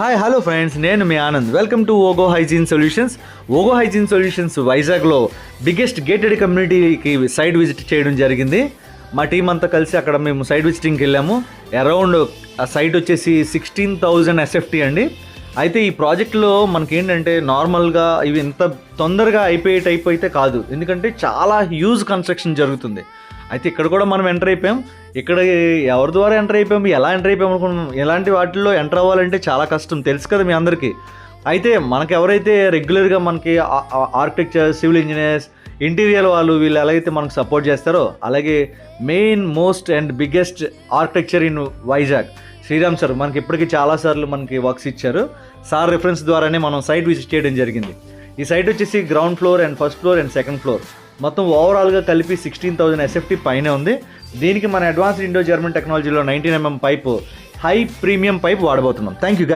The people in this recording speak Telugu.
హాయ్ హలో ఫ్రెండ్స్, నేను మీ Anand. Welcome to Ogo hygiene solutions. Ogo hygiene solutions వైజాగ్లో బిగ్గెస్ట్ గేటెడ్ కమ్యూనిటీకి సైట్ విజిట్ చేయడం జరిగింది. మా టీం అంతా కలిసి అక్కడ మేము సైట్ విజిటింగ్కి వెళ్ళాము. అరౌండ్ ఆ సైట్ వచ్చేసి 16,000 ఎస్ఎఫ్టీ అండి. అయితే ఈ ప్రాజెక్ట్లో మనకేంటంటే నార్మల్గా ఇవి ఎంత తొందరగా అయిపోయే టైప్ అయితే కాదు, ఎందుకంటే చాలా హ్యూజ్ కన్స్ట్రక్షన్ జరుగుతుంది. అయితే ఇక్కడ కూడా మనం ఎంటర్ అయిపోయాం. ఇక్కడ ఎవరి ద్వారా ఎంటర్ అయిపోయాం, ఎలా ఎంటర్ అయిపోయాం అనుకున్నాం. ఎలాంటి వాటిల్లో ఎంటర్ అవ్వాలంటే చాలా కష్టం, తెలుసు కదా మీ అందరికీ. అయితే మనకు ఎవరైతే రెగ్యులర్గా మనకి ఆర్కిటెక్చర్, సివిల్ ఇంజనీర్స్, ఇంటీరియర్ వాళ్ళు వీళ్ళు ఎలాగైతే మనకు సపోర్ట్ చేస్తారో, అలాగే main most and biggest architecture in Vizag Sriram sir మనకి ఇప్పటికీ చాలాసార్లు మనకి వర్క్స్ ఇచ్చారు. సార్ రిఫరెన్స్ ద్వారానే మనం సైట్ విజిట్ చేయడం జరిగింది. ఈ సైట్ వచ్చేసి ground floor and first floor and second floor మొత్తం ఓవరాల్గా కలిపి 16,000 ఎస్ఎఫ్టీ పైనే ఉంది. దీనికి మన అడ్వాన్స్డ్ ఇండో జర్మన్ టెక్నాలజీలో 19mm pipe, high premium pipe వాడబోతున్నాం. Thank you.